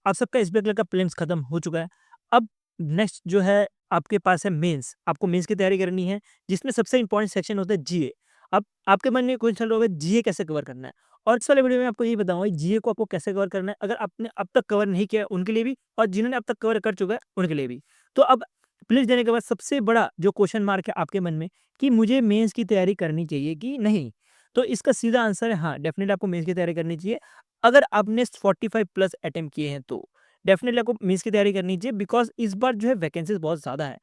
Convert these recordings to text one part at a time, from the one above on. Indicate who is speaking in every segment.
Speaker 1: आप सबका SBI clerk का प्रीलिम्स खत्म हो चुका है। अब नेक्स्ट जो है आपके पास है मेंस। आपको मेंस की तैयारी करनी है, जिसमें सबसे इम्पोर्टेंट सेक्शन होता है जीए। अब आपके मन में क्वेश्चन होगा जीए कैसे कवर करना है? और इस वाले वीडियो में आपको यही बताऊँगा जीए को आपको कैसे कवर करना है, अगर आपने अब तक कवर नहीं किया है उनके लिए भी और जिन्होंने अब तक कवर कर चुका है उनके लिए भी। तो अब प्रीलिम्स देने के बाद सबसे बड़ा जो क्वेश्चन मार्क है आपके मन में कि मुझे मेंस की तैयारी करनी चाहिए कि नहीं? तो इसका सीधा आंसर है हाँ, डेफिनिटली आपको मेंस की तैयारी करनी चाहिए। अगर आपने 45 प्लस अटेम्प्ट किए हैं तो। डेफिनिटली आपको मेंस की तैयारी करनी चाहिए बिकॉज़ इस बार जो है वैकेंसीज़ बहुत ज़्यादा है।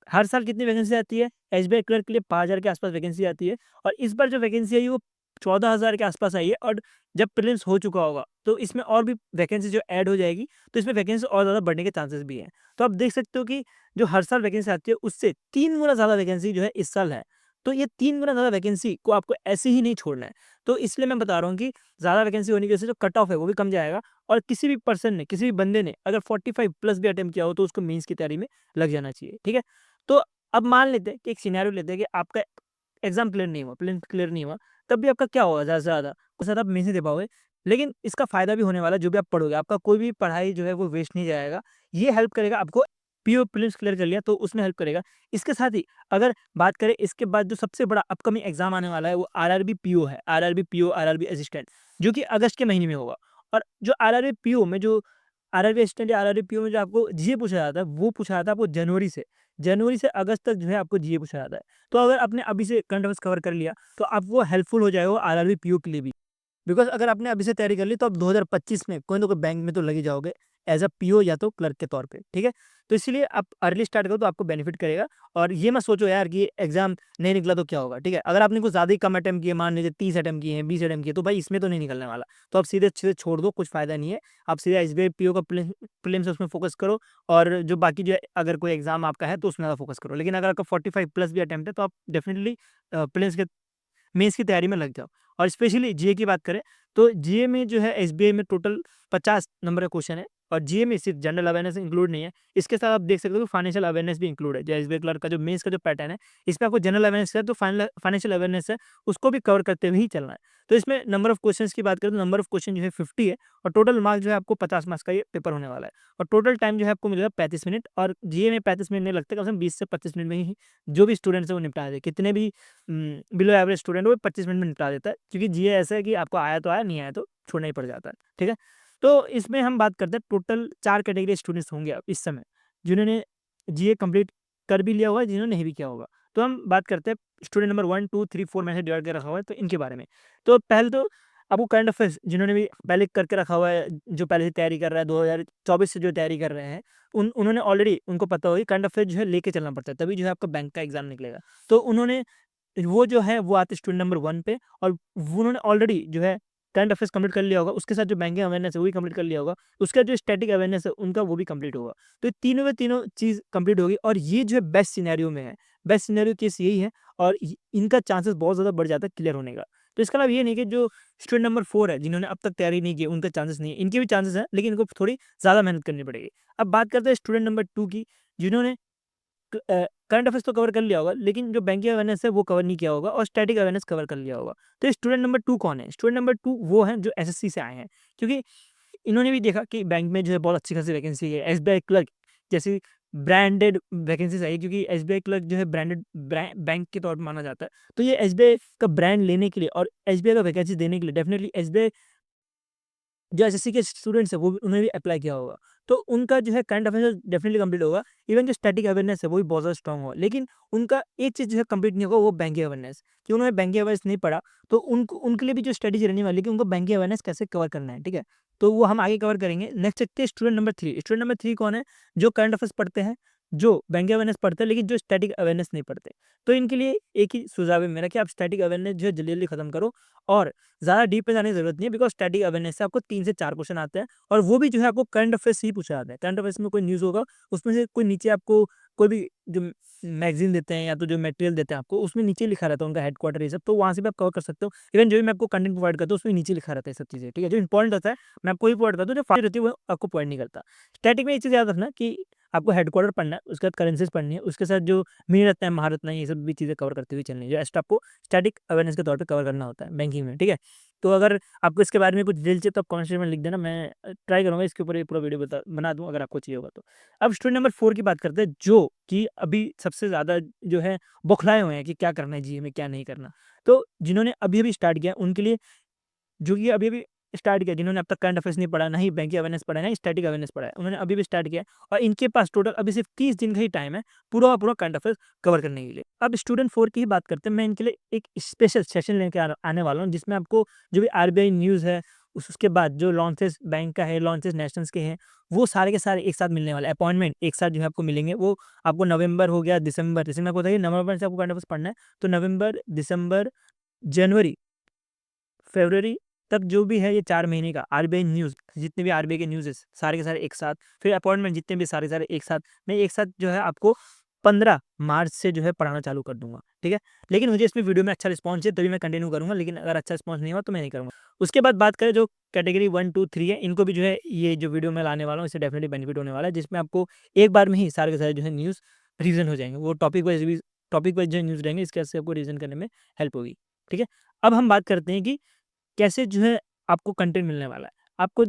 Speaker 1: हर साल कितनी वैकेंसी आती है? एसबीआई क्लर्क के लिए 5000 के आस-पास वैकेंसी आती है और इस बार जो वैकेंसी आई है वो 14000 के आस-पास आई है और जब प्रीलिम्स हो चुका होगा, तो इसमें और भी वैकेंसी जो ऐड हो जाएगी, तो इसमें वैकेंसी और ज़्यादा बढ़ने के चांसेस भी हैं। तो आप देख सकते हो कि जो हर साल वैकेंसी आती है, उससे 3 गुना ज़्यादा वैकेंसी जो है इस साल है। तो ये 3 गुना ज़्यादा वैकेंसी को आपको ऐसे ही नहीं छोड़ना है। तो इसलिए मैं बता रहा हूँ कि ज़्यादा वैकेंसी होने की वजह से जो कट ऑफ है, वो भी कम जाएगा और किसी भी पर्सन ने, किसी भी बंदे ने अगर 45 प्लस भी अटेम्प्ट किया हो, तो उसको मेंस की तैयारी में लग जाना चाहिए। ठीक है? तो अब मान लेते हैं कि एक सिनेरियो लेते हैं कि आपका एग्ज़ाम क्लियर नहीं हुआ, प्रीलिम्स क्लियर नहीं हुआ, तब भी आपका क्या होगा ज़्यादा से ज़्यादा? उससे ज़्यादा आप मेंस नहीं दे पाओगे। लेकिन इसका फ़ायदा भी होने वाला है, जो भी आप पढ़ोगे, आपका कोई भी पढ़ाई जो है वो वेस्ट नहीं जाएगा। ये हेल्प करेगा आपको पीओ प्रीलिम्स क्लियर कर लिया तो उसमें हेल्प करेगा। इसके साथ ही अगर बात करें इसके बाद जो सबसे बड़ा अपकमिंग एग्ज़ाम आने वाला है वो आरआरबी पीओ है। आरआरबी पीओ, आरआरबी असिस्टेंट जो कि अगस्त के महीने में होगा और जो आरआरबी पीओ में जो आरआरबी असिस्टेंट या आरआरबी पीओ में जो आपको जीए पूछा जाता है, वो पूछा जाता है आपको जनवरी से अगस्त तक जो है आपको जीए पूछा जाता है। तो अगर आपने अभी से करंट अफेयर्स कवर कर लिया, तो आप वो हेल्पफुल हो जाएगा आरआरबी पीओ के लिए भी। बिकॉज़ अगर आपने अभी से तैयारी कर ली तो आप 2025 में कोई ना कोई बैंक में तो लग ही जाओगे एज़ अ पीओ या तो क्लर्क के तौर पे, ठीक है? तो इसीलिए आप अर्ली स्टार्ट करो तो आपको बेनिफिट करेगा और ये मत सोचो यार कि एग्ज़ाम नहीं निकला तो क्या होगा, ठीक है? अगर आपने कुछ ज़्यादा ही कम अटेम्प्ट किए, मान लीजिए 30 अटेम्प्ट किए हैं, 20 अटेम्प्ट किए, तो भाई इसमें तो नहीं निकलने वाला। तो आप सीधे-सीधे छोड़ दो, कुछ फ़ायदा नहीं है। आप सीधे एसबीआई पीओ का प्रीलिम्स है उसमें फ़ोकस करो और जो बाकी जो है अगर कोई एग्ज़ाम आपका है तो उसमें ज़्यादा फ़ोकस करो। लेकिन अगर आपका 45 प्लस भी अटेम्प्ट है तो आप डेफ़िनिटली प्रीलिम्स के मेंस की तैयारी में लग जाओ। और स्पेशली जीए की बात करें तो जीए में जो है एसबीआई में टोटल 50 नंबर का क्वेश्चन है और जीए में सिर्फ जनरल अवेयरनेस इंक्लूड नहीं है। इसके साथ आप देख सकते हो कि फाइनेंशियल अवेयरनेस भी इंक्लूड है। जो एसबीआई क्लर्क का जो मेंस का जो पैटर्न है, इसमें आपको जनरल अवेयरनेस है तो फाइनेंशियल अवेयरनेस है, उसको भी कवर करते हुए ही चलना है। तो इसमें नंबर ऑफ क्वेश्चन्स की बात करें तो नंबर ऑफ क्वेश्चन जो है 50 है और टोटल मार्क्स जो है आपको 50 मार्क्स का ये पेपर होने वाला है। और टोटल टाइम जो है आपको मिलेगा 35 मिनट और जीए में 35 मिनट नहीं लगते, कम से कम 20 से 25 मिनट में ही जो भी स्टूडेंट्स है वो निपटा दे। कितने भी बिलो एवरेज स्टूडेंट वो 25 मिनट में निपटा देता है क्योंकि जीए ऐसा है कि आपको आया तो आया, नहीं आया तो छोड़ना ही पड़ जाता है, ठीक है? तो इसमें हम बात करते हैं टोटल 4 कैटेगरी स्टूडेंट्स होंगे अब इस समय, जिन्होंने जीए कंप्लीट कर भी लिया होगा, जिन्होंने नहीं भी किया होगा। तो हम बात करते हैं स्टूडेंट नंबर 1, 2, 3, 4 मैंने डिवाइड कर रखा हुआ है तो इनके बारे में। तो पहले तो आपको करंट अफेयर्स जिन्होंने भी पहले करके रखा हुआ है, जो पहले से तैयारी कर रहा है 2024 से जो तैयारी कर रहे हैं, उन्होंने ऑलरेडी उनको पता होगी करंट अफेयर जो है लेके चलना पड़ता है, तभी जो है आपका बैंक का एग्ज़ाम निकलेगा। तो उन्होंने वो जो है वो आते हैं स्टूडेंट नंबर 1 पे और वो उन्होंने ऑलरेडी जो है करंट अफेयर्स कंप्लीट कर लिया होगा, उसके साथ जो बैंकिंग अवेयरनेस है वो भी कंप्लीट कर लिया होगा, उसका जो स्टैटिक अवेयरनेस है उनका वो भी कंप्लीट होगा। तो ये तीनों में तीनों चीज़ कंप्लीट होगी और ये जो है बेस्ट सिनेरियो में है। बेस्ट सिनेरियो केस यही है और इनका चांसेस बहुत ज़्यादा बढ़ जाता है क्लियर होने का। तो इसका मतलब ये नहीं कि जो स्टूडेंट नंबर 4 है जिन्होंने अब तक तैयारी नहीं की उनका चांसेस नहीं है, इनके भी चांसेस हैं लेकिन इनको थोड़ी ज़्यादा मेहनत करनी पड़ेगी। अब बात करते हैं स्टूडेंट नंबर 2 की, जिन्होंने करंट अफेयर्स तो कवर कर लिया होगा, लेकिन जो बैंकिंग अवेयरनेस है वो कवर नहीं किया होगा और स्टैटिक अवेयरनेस कवर कर लिया होगा। तो स्टूडेंट नंबर 2 कौन है? स्टूडेंट नंबर 2 वो हैं जो एसएससी से आए हैं, क्योंकि इन्होंने भी देखा कि बैंक में जो है बहुत अच्छी खासी वैकेंसी है। एसबीआई क्लर्क जैसी ब्रांडेड वैकेंसीज़ आई है क्योंकि एसबीआई क्लर्क जो है ब्रांडेड बैंक के तौर पे माना जाता है। तो ये एसबीआई का ब्रांड लेने के लिए और एसबीआई का वैकेंसी देने के लिए डेफिनिटली एसबीआई जो एसएससी के स्टूडेंट्स हैं वो भी उन्होंने भी अप्लाई किया होगा। तो उनका जो है करंट अफेयर्स डेफिनिटली कंप्लीट होगा। इवन जो स्टैटिक अवेयरनेस है वो भी बहुत ज़्यादा स्ट्रॉन्ग होगा। लेकिन उनका एक चीज़ जो है कंप्लीट नहीं होगा वो बैंकिंग अवेयरनेस, कि उन्होंने बैंकिंग अवेयरनेस नहीं पढ़ा तो उनको उनके लिए भी जो स्ट्रैटेजी रहने वाली है कि उनको बैंकिंग अवेयरनेस कैसे कवर करना है, ठीक है? तो वो हम आगे कवर करेंगे। नेक्स्ट देखते हैं स्टूडेंट नंबर 3। स्टूडेंट नंबर 3 कौन है? जो करंट अफेयर्स पढ़ते हैं, जो बैंकिंग अवेयरनेस पढ़ते हैं लेकिन जो स्टैटिक अवेयरनेस नहीं पढ़ते। तो इनके लिए एक ही सुझाव है मेरा कि आप स्टैटिक अवेयरनेस जो है जल्दी-जल्दी खत्म करो और ज़्यादा डीप में जाने की ज़रूरत नहीं है बिकॉज़ स्टैटिक अवेयरनेस से आपको 3 से 4 क्वेश्चन आते हैं और वो भी जो है आपको करंट अफेयर्स से ही पूछा जाता है। करंट अफेयर्स में कोई न्यूज़ होगा, उसमें से कोई नीचे आपको कोई भी जो मैगज़ीन देते हैं या तो जो मटेरियल देते हैं आपको, उसमें नीचे लिखा रहता है उनका हेडक्वार्टर ये सब, तो वहाँ से भी आप कवर कर सकते हो। इवन जो भी मैं आपको कंटेंट प्रोवाइड करता हूँ, उसमें नीचे लिखा रहता है ये सब चीज़ें, ठीक है? जो इम्पोर्टेंट होता है, मैं आपको वही प्रोवाइड करता हूँ, जो फालतू रहती है वो आपको प्रोवाइड नहीं करता। स्टैटिक में एक चीज़ याद रखना कि आपको हेडक्वार्टर पढ़ना है, उसके बाद करेंसीज़ पढ़नी है, उसके साथ जो मिनी रत्न है, महारत्न है, ये सब भी चीज़ें कवर करते हुए चलनी है, जो एक्स्ट्रा आपको स्टैटिक अवेयरनेस के तौर पे कवर करना होता है बैंकिंग में, ठीक है? तो अगर आपको इसके बारे में कुछ डिटेल चाहिए तो आप कमेंट सेक्शन में लिख देना, मैं ट्राई करूँगा इसके ऊपर एक पूरा वीडियो बना दूँ अगर आपको चाहिए होगा तो। अब स्टूडेंट नंबर 4 की बात करते हैं, जो कि अभी सबसे ज़्यादा जो है बौखलाए हुए हैं कि क्या करना है जीए में, क्या नहीं करना। तो जिन्होंने अभी-अभी स्टार्ट किया है उनके लिए, जो कि अभी-अभी स्टार्ट किया, जिन्होंने अब तक करंट अफेयर्स नहीं पढ़ा, ना ही बैंकिंग अवेयरनेस पढ़ा है, ना स्टैटिक अवेयरनेस पढ़ा है, उन्होंने अभी-अभी स्टार्ट किया है और इनके पास टोटल अभी सिर्फ 30 दिन का ही टाइम है पूरा का पूरा करंट अफेयर्स कवर करने के लिए। अब स्टूडेंट 4 की ही बात करते हैं, मैं इनके लिए एक स्पेशल सेशन लेके आने वाला हूँ, जिसमें आपको जो भी आरबीआई न्यूज़ है, उसके बाद जो लॉन्चेस बैंक का है, लॉन्चेस नेशनल्स के हैं, वो सारे के सारे एक साथ मिलने वाले हैं। अपॉइंटमेंट एक साथ जो है आपको मिलेंगे, वो आपको नवंबर हो गया, दिसंबर, जैसे मैं आपको बताइए नवंबर से आपको करंट अफेयर्स पढ़ना है, तो नवंबर, दिसंबर, जनवरी, फ़रवरी तक जो भी है ये 4 महीने का आरबीआई न्यूज़, जितने भी आरबीआई के न्यूज़ है सारे के सारे एक साथ, फिर अपॉइंटमेंट जितने भी सारे के सारे एक साथ, मैं एक साथ जो है आपको 15 मार्च से जो है पढ़ाना चालू कर दूँगा, ठीक है? लेकिन मुझे इसमें वीडियो में अच्छा रिस्पॉन्स चाहिए तभी मैं कंटिन्यू करूँगा, लेकिन अगर अच्छा रिस्पॉन्स नहीं हुआ तो मैं नहीं करूँगा। उसके बाद बात करें जो कैटेगरी 1, 2, 3 है, इनको भी जो है ये जो वीडियो मैं लाने वाला हूँ इससे डेफिनिटली बेनिफिट होने वाला है, जिसमें आपको एक बार में ही सारे के सारे जो है न्यूज़ रिवीज़न हो जाएँगे। वो टॉपिक वाइज़ जो न्यूज़ रहेंगे इसके वजह से आपको रिवीज़न करने में हेल्प होगी, ठीक है? अब हम बात करते हैं कि कैसे जो है आपको कंटेंट मिलने वाला है। आप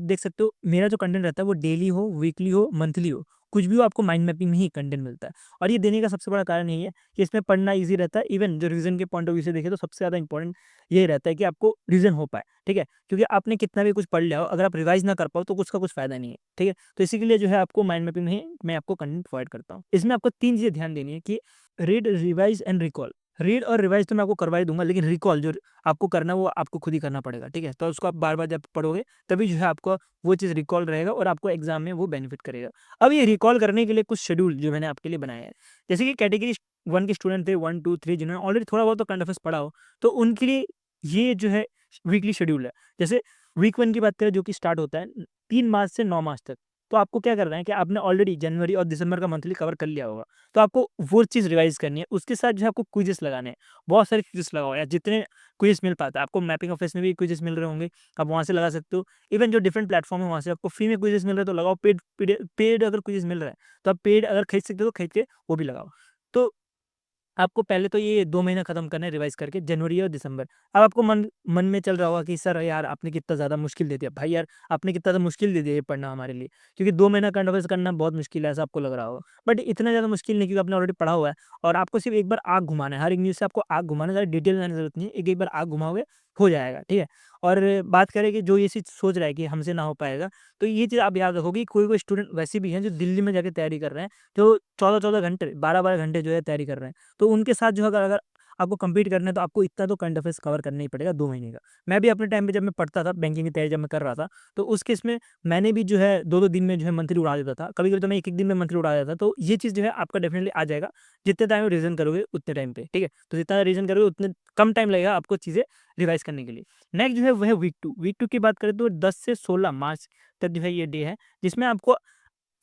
Speaker 1: देख सकते हो मेरा जो कंटेंट रहता है वो डेली हो, वीकली हो, मंथली हो, कुछ भी हो आपको माइंड मैपिंग में ही कंटेंट मिलता है। और ये देने का सबसे बड़ा कारण यही है कि इसमें पढ़ना ईज़ी रहता है। इवन जो रिवीज़न के पॉइंट ऑफ व्यू से देखें तो सबसे ज़्यादा इंपॉर्टेंट ये रहता है कि आपको रिवीज़न हो पाए, ठीक है? क्योंकि आपने कितना भी कुछ पढ़ लिया हो, अगर आप रिवाइज़ ना कर पाओ तो उसका कुछ फ़ायदा नहीं है, ठीक है? तो इसी के लिए जो है आपको माइंड मैपिंग में ही मैं आपको कंटेंट प्रोवाइड करता हूँ। इसमें आपको 3 चीज़ें ध्यान देनी है कि read, revise and recall. Read और रिवाइज़ तो मैं आपको करवा ही दूँगा, लेकिन रिकॉल जो आपको करना है वो आपको खुद ही करना पड़ेगा, ठीक है? तो उसको आप बार-बार जब पढ़ोगे तभी जो है आपको वो चीज़ रिकॉल रहेगा और आपको एग्ज़ाम में वो बेनिफिट करेगा। अब ये रिकॉल करने के लिए कुछ शेड्यूल जो मैंने आपके लिए बनाए हैं। जैसे कि कैटेगरी 1 के स्टूडेंट थे 1, 2, 3 जिन्होंने ऑलरेडी थोड़ा बहुत तो करंट अफेयर्स पढ़ा हो, तो उनके लिए ये जो है वीकली शेड्यूल है। जैसे वीक 1 की बात करें जो कि स्टार्ट होता है 3 मार्च से 9 मार्च तक। तो आपको क्या करना है कि आपने ऑलरेडी जनवरी और दिसंबर का मंथली कवर कर लिया होगा। तो आपको वो चीज़ रिवाइज़ करनी है। उसके साथ जो है आपको क्विज़ेस लगाने हैं। बहुत सारे क्विज़ लगाओ यार, जितने क्विज़ मिल पाता है। आपको मैपिंग ऑफिस में भी क्विज़ेस मिल रहे होंगे, आप वहाँ से लगा सकते हो। इवन जो डिफरेंट प्लेटफ़ॉर्म है वहाँ से आपको फ्री में क्विज़ेस मिल रहे हैं तो लगाओ, पेड अगर क्विज़ेस मिल रहा है, तो आप पेड अगर खरीद सकते हो तो खरीद के वो भी लगाओ। तो आपको पहले तो ये 2 महीना खत्म करना है रिवाइज़ करके, जनवरी और दिसंबर। अब आपको मन मन में चल रहा होगा कि सर यार आपने कितना ज़्यादा मुश्किल दे दिया। भाई यार आपने कितना ज़्यादा मुश्किल दे दिया ये पढ़ना हमारे लिए, क्योंकि 2 महीना करंट अफेयर्स करना बहुत मुश्किल है ऐसा आपको लग रहा होगा। बट इतना ज़्यादा मुश्किल नहीं, क्योंकि आपने ऑलरेडी पढ़ा हुआ है और आपको सिर्फ एक बार आँख घुमाना है। हर एक न्यूज़ से आपको आँख घुमाना है, ज़्यादा डिटेल में जाने की ज़रूरत नहीं है। एक-एक बार आँख घुमाओगे हो जाएगा, ठीक है? और बात करें कि जो ये चीज़ सोच रहा है कि हमसे ना हो पाएगा, तो ये चीज़ आप याद रखो कि कोई-कोई स्टूडेंट वैसे भी हैं जो दिल्ली में जाके तैयारी कर रहे हैं, जो 14-14 घंटे, 12-12 घंटे जो है तैयारी कर रहे हैं। तो उनके साथ जो है अगर अगर आपको कम्पीट करना है तो आपको इतना तो करंट अफेयर्स कवर करना ही पड़ेगा 2 महीने का। मैं भी अपने टाइम पे जब मैं पढ़ता था, बैंकिंग की तैयारी जब मैं कर रहा था, तो उस केस में मैंने भी जो है 2-2 दिन में जो है मंथली उड़ा देता था। कभी-कभी तो मैं 1-1 दिन में मंथली उड़ा देता था। तो ये चीज़ जो है आपका डेफिनिटली आ जाएगा, जितने टाइम रिवीज़न करोगे उतने टाइम पे, ठीक है? तो जितना रिवीज़न करोगे उतने कम टाइम लगेगा आपको चीज़ें रिवाइज़ करने के लिए। नेक्स्ट जो है वो है वीक 2। वीक 2 की बात करें तो 10 से 16 मार्च तक जो है ये डे है, जिसमें आपको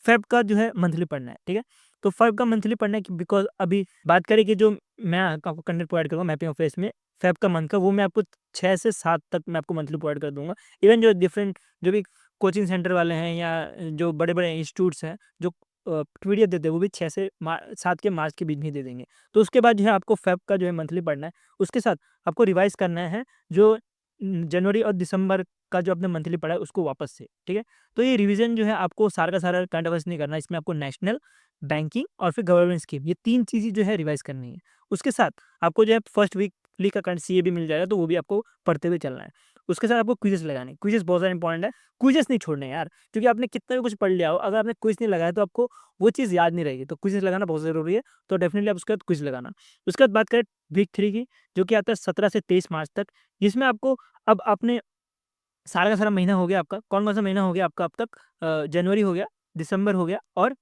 Speaker 1: फ़ेब का जो है मंथली पढ़ना है, ठीक है? तो फ़ेब का मंथली पढ़ना है कि बिकॉज़ अभी बात करें कि जो मैं आपको कंटेंट प्रोवाइड करूँगा मैपिंग ऑफ फेस में फ़ेब का मंथ का, वो मैं आपको 6 से 7 तक मैं आपको मंथली प्रोवाइड कर दूँगा। इवन जो डिफरेंट जो भी कोचिंग सेंटर वाले हैं या जो बड़े-बड़े इंस्टीट्यूट्स हैं जो पीडीएफ देते हैं वो भी 6 से 7 के मार्च के बीच में ही दे देंगे। तो उसके बाद जो है आपको फ़ेब का जो है मंथली पढ़ना है। उसके साथ आपको रिवाइज़ करना है जो जनवरी और दिसंबर का जो आपने मंथली पढ़ा है उसको वापस से, ठीक है? तो ये रिवीजन जो है आपको सारा का सारा करंट अफेयर्स नहीं करना है, इसमें आपको नेशनल, बैंकिंग और फिर गवर्नमेंट स्कीम ये 3 चीज़ें जो है रिवाइज़ करनी है। उसके साथ आपको जो है फर्स्ट वीकली का करंट सीए भी मिल जाएगा तो वो भी आपको पढ़ते हुए चलना है। उसके साथ आपको क्विज़ेस लगाने हैं, क्विज़ेस बहुत ज़्यादा इंपॉर्टेंट है, क्विज़ेस नहीं छोड़ने हैं यार, क्योंकि आपने कितना भी कुछ पढ़ लिया हो, अगर आपने क्विज़ नहीं लगाया तो आपको वो चीज़ याद नहीं रहेगी, तो क्विज़ेस लगाना बहुत ज़रूरी है, तो डेफिनिटली आप उसके बाद क्विज़ लगाना। उसके बाद बात करें वीक 3 की, जो कि आता है 17 से 23 मार्च तक, जिसमें आपको अब आपने सारा का सारा महीना हो गया आपका, कौन-कौन सा महीना हो गया आपका अब तक जनवरी हो गया, दिसंबर हो गया और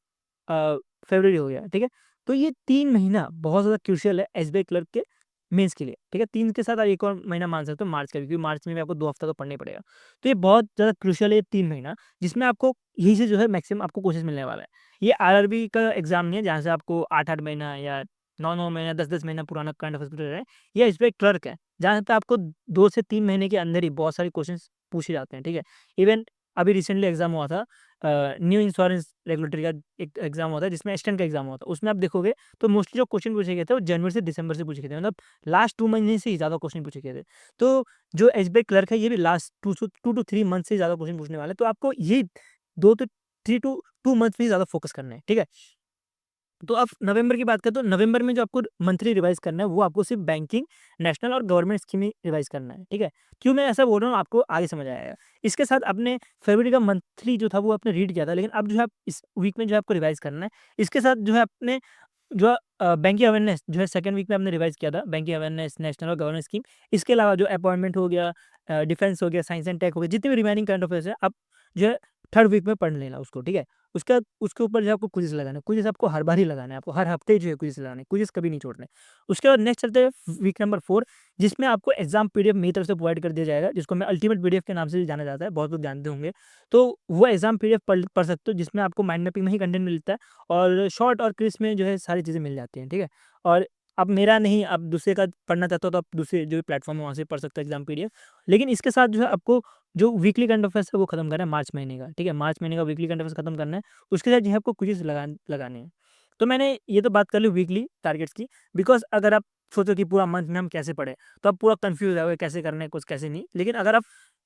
Speaker 1: फरवरी हो गया, ठीक है? तो ये 3 महीना बहुत ज़्यादा क्रूशियल है एसबीआई क्लर्क के मेंस के लिए, ठीक है? 3 के साथ आप एक और महीना मान सकते हो मार्च का भी, क्योंकि मार्च में भी आपको 2 हफ्ता तो पढ़ना ही पड़ेगा। तो ये बहुत ज़्यादा क्रूशियल है ये 3 महीना, जिसमें आपको यहीं से जो है मैक्सिमम आपको क्वेश्चन मिलने वाला है। ये आरआरबी का एग्ज़ाम नहीं है जहाँ से आपको 8-8 महीना या 9-9 महीना, 10-10 महीना पुराना करंट अफेयर्स पूछा जाए। ये एसबीआई क्लर्क है, जहाँ पे आपको 2 से 3 महीने के अंदर ही बहुत सारे क्वेश्चंस पूछे जाते हैं, ठीक है? इवन अभी रिसेंटली एग्ज़ाम हुआ था, न्यू इंश्योरेंस रेगुलेटरी का एक एग्ज़ाम हुआ था जिसमें असिस्टेंट का एग्ज़ाम हुआ था। उसमें आप देखोगे तो मोस्टली जो क्वेश्चन पूछे गए थे वो जनवरी से दिसंबर से पूछे गए थे, मतलब लास्ट 2 महीने से ही ज़्यादा क्वेश्चन पूछे गए थे। तो जो एसबीआई क्लर्क है ये भी लास्ट 2 टू 3 मंथ से ज़्यादा क्वेश्चन पूछने वाला है। तो आपको ये 2 टू 3 टू 2 मंथ में ही ज़्यादा फोकस करना है, ठीक है? तो अब नवंबर की बात करें तो नवंबर में जो आपको मंथली रिवाइज़ करना है वो आपको सिर्फ़ बैंकिंग, नेशनल और गवर्नमेंट स्कीम ही रिवाइज़ करना है, ठीक है? क्यों मैं ऐसा बोल रहा हूँ आपको आगे समझ आएगा। इसके साथ आपने फरवरी का मंथली जो था वो आपने रीड किया था, लेकिन अब जो है आप इस वीक में जो है आपको रिवाइज़ करना है। इसके साथ जो है आपने जो बैंकिंग अवेयरनेस जो है सेकंड वीक में आपने रिवाइज़ किया था, बैंकिंग अवेयरनेस, नेशनल और गवर्नेंस स्कीम। इसके अलावा जो अपॉइंटमेंट हो गया, डिफेंस हो गया, साइंस एंड टेक हो गया, जितने भी रिमेनिंग करंट अफेयर्स हैं, आप जो है थर्ड वीक में पढ़ लेना उसको, ठीक है? उसके बाद उसके ऊपर जो है आपको क्विज़ लगाना है। क्विज़ आपको हर बार ही लगाना है, आपको हर हफ्ते जो है क्विज़ लगाने हैं, क्विज़ कभी नहीं छोड़ने। उसके बाद नेक्स्ट चलते हैं वीक नंबर 4, जिसमें आपको एग्ज़ाम पीडीएफ मेरी तरफ से प्रोवाइड कर दिया जाएगा, जिसको मैं अल्टीमेट पीडीएफ के नाम से भी जाना जाता है, बहुत लोग जानते होंगे। तो वो एग्ज़ाम पीडीएफ पढ़ पढ़ सकते हो, जिसमें आपको माइंड मैपिंग में ही कंटेंट मिलता है और शॉर्ट और क्रिस्प में जो है सारी चीज़ें मिल जाती हैं, ठीक है? और अब मेरा नहीं, आप दूसरे का पढ़ना चाहते हो तो आप दूसरे जो प्लेटफ़ॉर्म है वहाँ से पढ़ सकते हो एग्ज़ाम पीडीएफ। लेकिन इसके साथ जो है आपको जो वीकली करंट अफेयर्स है वो खत्म करना है मार्च महीने का, ठीक है? मार्च महीने का वीकली करंट अफेयर्स खत्म करना है। उसके साथ जो है आपको क्विज़ लगाने हैं। तो मैंने ये तो बात कर ली वीकली टारगेट्स की, बिकॉज़ अगर आप सोचो कि पूरा मंथ में हम कैसे पढ़ें, तो आप पूरा कन्फ्यूज़ हो जाओगे कैसे करना है, कुछ कैसे नहीं। लेकिन अगर आप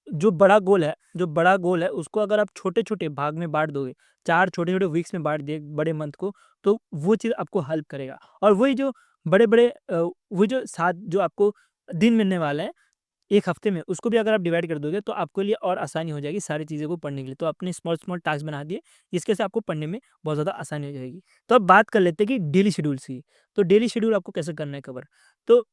Speaker 1: जो बड़ा गोल है उसको अगर आप छोटे-छोटे भाग में बाँट दोगे, 4 छोटे-छोटे वीक्स में बाँट दिए बड़े मंथ को, तो वो चीज़ आपको हेल्प करेगा। और वही जो बड़े-बड़े वो जो 7 जो आपको दिन मिलने वाले हैं 1 हफ्ते में, उसको भी अगर आप डिवाइड कर दोगे तो आपके लिए और आसानी हो जाएगी सारी चीज़ों को पढ़ने के लिए। तो आपने स्मॉल-स्मॉल टास्क बना दिए, जिसके से आपको पढ़ने में बहुत ज़्यादा आसानी हो जाएगी। तो अब बात कर लेते हैं कि डेली शेड्यूल्स की। तो डेली शेड्यूल आपको कैसे करना है कवर? तो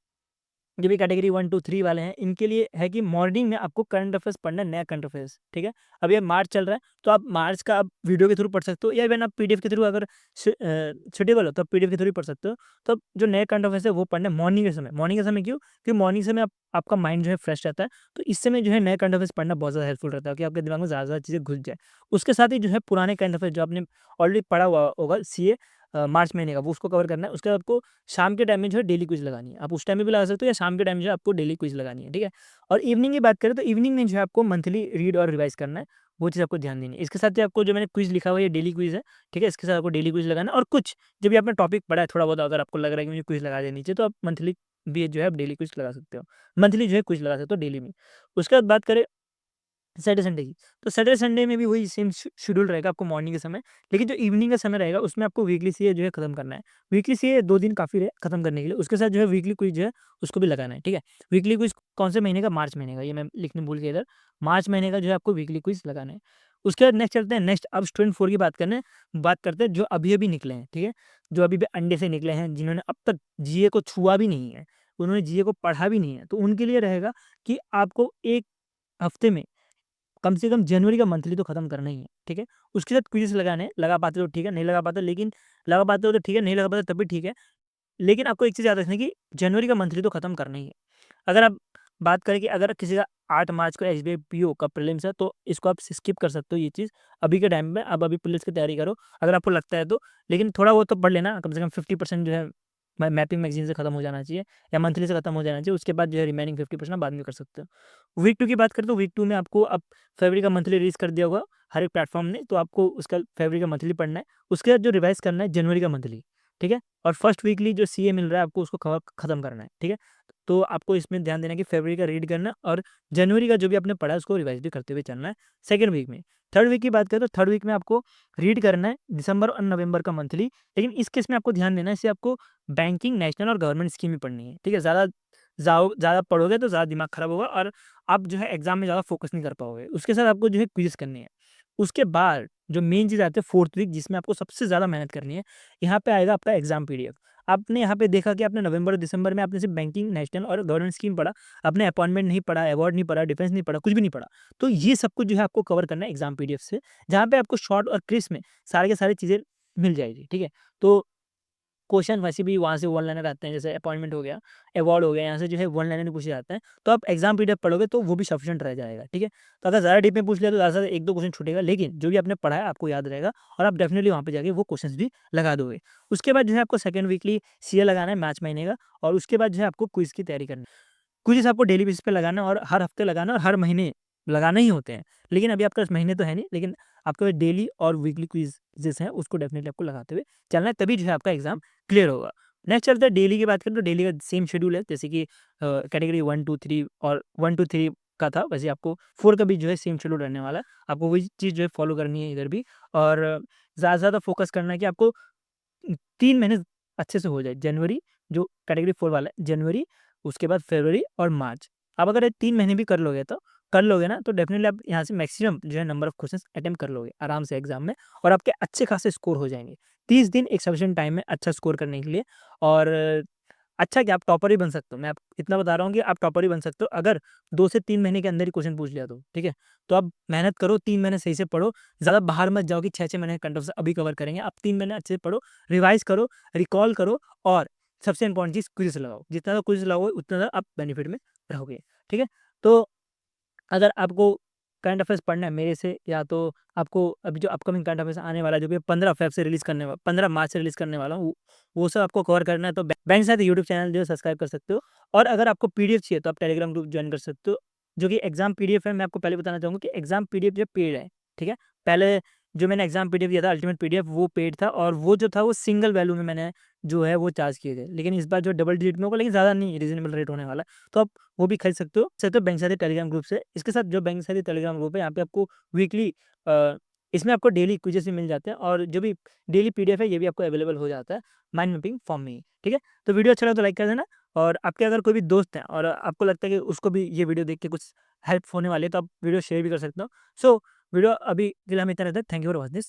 Speaker 1: जो भी कैटेगरी 1, 2, 3 वाले हैं, इनके लिए है कि मॉर्निंग में आपको करंट अफेयर्स पढ़ना है, नया करंट अफेयर्स, ठीक है? अभी अब मार्च चल रहा है, तो आप मार्च का आप वीडियो के थ्रू पढ़ सकते हो या इवन आप पीडीएफ के थ्रू अगर सुटेबल हो तो आप पीडीएफ के थ्रू ही पढ़ सकते हो। तो अब जो नए करंट अफेयर्स है वो पढ़ना है मॉर्निंग के समय। मॉर्निंग के समय क्यों? क्योंकि मॉर्निंग समय आपका माइंड जो है फ्रेश रहता है, तो इस समय जो है नए करंट अफेयर्स पढ़ना बहुत ज़्यादा हेल्पफुल रहता है कि आपके दिमाग में ज़्यादा चीज़ें घुस जाए। उसके साथ ही जो है पुराने करंट अफेयर्स जो आपने ऑलरेडी पढ़ा हुआ होगा सीए मार्च महीने का, वो उसको कवर करना है। उसके बाद आपको शाम के टाइम में जो है डेली क्विज़ लगानी है। आप उस टाइम में भी लगा सकते हो या शाम के टाइम में जो है आपको डेली क्विज़ लगानी है, ठीक है? और इवनिंग की बात करें तो इवनिंग में जो है आपको मंथली रीड और रिवाइज़ करना है, वो चीज़ आपको ध्यान देनी है। इसके साथ ही आपको जो मैंने क्विज़ लिखा हुआ है ये डेली क्विज़ है, ठीक है? इसके साथ आपको डेली क्विज़ लगाना है और कुछ जब भी आपने टॉपिक पढ़ा है थोड़ा बहुत अगर आपको लग रहा है कि मुझे क्विज़ लगा देनी चाहिए तो आप मंथली भी जो है आप डेली क्विज़ लगा सकते हो। मंथली जो है क्विज़ लगा सकते हो डेली में। उसके बाद बात करें सैटरडे संडे की, तो सैटरडे संडे में भी वही सेम शेड्यूल रहेगा आपको मॉर्निंग के समय, लेकिन जो इवनिंग का समय रहेगा उसमें आपको वीकली सीए जो है खत्म करना है। वीकली सीए 2 दिन काफ़ी रहे खत्म करने के लिए, उसके साथ जो है वीकली क्विज़ जो है उसको भी लगाना है, ठीक है? वीकली क्विज़ कौन से महीने का? मार्च महीने का, ये मैं लिखने भूल गया इधर। मार्च महीने का जो है आपको वीकली क्विज़ लगाना है। उसके बाद नेक्स्ट चलते हैं, नेक्स्ट अब स्टूडेंट 4 की बात करते हैं जो अभी-अभी निकले हैं, ठीक है? जो अभी-अभी अंडे से निकले हैं, जिन्होंने अब तक जीए को छुआ भी नहीं है, उन्होंने जीए को पढ़ा भी नहीं है, तो उनके लिए रहेगा कि आपको 1 हफ्ते में कम से कम जनवरी का मंथली तो खत्म करना ही है, ठीक है? उसके साथ क्विज़ लगाने हैं, लगा पाते हो तो ठीक है, नहीं लगा पाते लेकिन लगा पाते हो तो ठीक है, नहीं लगा पाते तब भी ठीक है। लेकिन आपको एक चीज़ याद रखनी है कि जनवरी का मंथली तो खत्म करना ही है। अगर आप बात करें कि अगर किसी का 8 मार्च को एसबीआई पीओ का प्रीलिम्स है तो इसको आप स्किप कर सकते हो ये चीज़, अभी के टाइम में आप अभी प्रीलिम्स की तैयारी करो, अगर आपको लगता है तो। लेकिन थोड़ा बहुत तो पढ़ लेना, कम से कम 50% जो है मैपिंग मैगज़ीन से खत्म हो जाना चाहिए या मंथली से खत्म हो जाना चाहिए, उसके बाद जो है रिमेनिंग 50% आप बाद में कर सकते हो। वीक 2 की बात करें तो वीक 2 में आपको अब फरवरी का मंथली रिलीज़ कर दिया होगा हर एक प्लेटफ़ॉर्म ने, तो आपको उसका फरवरी का मंथली पढ़ना है। उसके बाद जो रिवाइज़ करना है जनवरी का मंथली, ठीक है? और फर्स्ट वीकली जो सीए मिल रहा है आपको उसको खत्म करना है, ठीक है? तो आपको इसमें ध्यान देना है कि फरवरी का रीड करना है और जनवरी का जो भी आपने पढ़ा है उसको रिवाइज़ भी करते हुए चलना है सेकंड वीक में। थर्ड वीक की बात करें तो थर्ड वीक में आपको रीड करना है दिसंबर और नवंबर का मंथली, लेकिन इस केस में आपको ध्यान देना है इससे आपको बैंकिंग, नेशनल और गवर्नमेंट स्कीम ही पढ़नी है, ठीक है? ज़्यादा पढ़ोगे तो ज़्यादा दिमाग खराब होगा और आप जो है एग्ज़ाम में ज़्यादा फोकस नहीं कर पाओगे। उसके साथ आपको जो है क्विज़ करनी है। उसके बाद जो मेन चीज़ आती है फोर्थ वीक जिसमें आपको सबसे ज़्यादा मेहनत करनी है, यहाँ पे आएगा आपका एग्ज़ाम पीरियड। आपने यहाँ पे देखा कि आपने नवंबर और दिसंबर में आपने सिर्फ बैंकिंग, नेशनल और गवर्नमेंट स्कीम पढ़ा, आपने अपॉइंटमेंट नहीं पढ़ा, अवार्ड नहीं पढ़ा, डिफेंस नहीं पढ़ा, कुछ भी नहीं पढ़ा। तो ये सब कुछ जो है आपको कवर करना है एग्ज़ाम पीडीएफ से, जहाँ पे आपको शॉर्ट और क्रिस्प में सारी की सारी चीज़ें मिल जाएगी, ठीक है? तो क्वेश्चन वैसे भी वहाँ से वन लाइनर आते हैं, जैसे अपॉइंटमेंट हो गया, अवार्ड हो गया, यहाँ से जो है वन लाइनर ही पूछे जाते हैं। तो आप एग्ज़ाम पीडीएफ पढ़ोगे तो वो भी सफिशिएंट रह जाएगा, ठीक है? तो अगर ज़्यादा डीप में पूछ लिया तो ज़्यादा से ज़्यादा 1-2 क्वेश्चन छूटेगा, लेकिन जो भी आपने पढ़ा है आपको याद रहेगा और आप डेफिनिटली वहाँ पे जाके वो क्वेश्चंस भी लगा दोगे। उसके बाद जो है आपको सेकंड वीकली सीए लगाना है मार्च महीने का और उसके बाद जो है आपको क्विज़ की तैयारी करनी है। क्विज़ आपको डेली बेसिस पे लगाना है और हर हफ्ते लगाना है और हर महीने लगाना ही होते हैं। लेकिन अभी आपके पास महीने तो है नहीं, लेकिन आपके पास डेली और वीकली क्विज़ेस हैं, उसको डेफ़िनेटली आपको लगाते हुए चलना है, तभी जो है आपका एग्ज़ाम क्लियर होगा। नेक्स्ट चलता है डेली की बात करें तो डेली का सेम शेड्यूल है, जैसे कि कैटेगरी 1, 2, 3 और 1, 2, 3 का था, वैसे आपको 4 का भी जो है सेम शेड्यूल रहने वाला है। आपको वही चीज़ जो है फ़ॉलो करनी है इधर भी, और ज़्यादा से ज़्यादा फ़ोकस करना है कि आपको 3 महीने अच्छे से हो जाए। जनवरी जो कैटेगरी 4 वाला है, जनवरी, उसके बाद फरवरी और मार्च। आप अगर ये 3 महीने भी कर लोगे ना, तो डेफ़िनिटली आप यहाँ से मैक्सिमम जो है नंबर ऑफ क्वेश्चन्स अटेम्प्ट कर लोगे आराम से एग्ज़ाम में, और आपके अच्छे खासे स्कोर हो जाएँगे। 30 दिन एक सफिशिएंट टाइम है अच्छा स्कोर करने के लिए, और अच्छा क्या आप टॉपर ही बन सकते हो। मैं आपको इतना बता रहा हूँ कि आप टॉपर ही बन सकते हो, अगर 2 से 3 महीने के अंदर ही क्वेश्चन पूछ लिया तो, ठीक है? तो आप मेहनत करो, 3 महीने सही से पढ़ो, ज़्यादा बाहर मत जाओ कि 6-6 महीने का कंटों से अभी कवर करेंगे। आप 3 महीने अच्छे से पढ़ो, रिवाइज़ करो, रिकॉल करो, और सबसे इम्पोर्टेंट चीज़ क्विज़ लगाओ। जितना ज़्यादा क्विज़ लगाओगे उतना ज़्यादा आप बेनिफिट में रहोगे, ठीक है? तो अगर आपको करंट अफ़ेयर्स पढ़ना है मेरे से, या तो आपको अभी जो अपकमिंग करंट अफ़ेयर्स आने वाला है, जो कि 15 फ़ेब से रिलीज़ करने वा 15 मार्च से रिलीज़ करने वाला हूँ, वो सब आपको कवर करना है, तो बैंक साथ यूट्यूब चैनल जो है सब्सक्राइब कर सकते हो। और अगर आपको पीडीएफ चाहिए तो आप टेलीग्राम ग्रुप जॉइन कर सकते हो, जो कि एग्ज़ाम पीडीएफ है। मैं आपको पहले बताना चाहूँगा कि एग्ज़ाम पीडीएफ जो पेड है, ठीक है? पहले जो मैंने एग्ज़ाम पीडीएफ दिया था अल्टीमेट पीडीएफ, वो पेड था, और वो जो था वो सिंगल वैल्यू में मैंने जो है वो चार्ज किए थे। लेकिन इस बार जो डबल डिजिट में होगा, लेकिन ज़्यादा नहीं, रीज़नेबल रेट होने वाला है। तो आप वो भी खरीद सकते हो बैंक साथी टेलीग्राम ग्रुप से। इसके साथ जो बैंक साथी टेलीग्राम ग्रुप है, यहाँ पे आपको वीकली इसमें आपको डेली क्विज़ेस भी मिल जाते हैं, और जो भी डेली पीडीएफ है ये भी आपको अवेलेबल हो जाता है माइंड मैपिंग फॉर्म में ही, ठीक है? तो वीडियो अच्छा लगा तो लाइक कर देना, और आपके अगर कोई भी दोस्त हैं और आपको लगता है कि उसको भी ये वीडियो देख के कुछ हेल्प होने वाली है, तो आप वीडियो शेयर भी कर सकते हो। सो वीडियो अभी के लिए हम इतना रहता है। Thank you for watching this.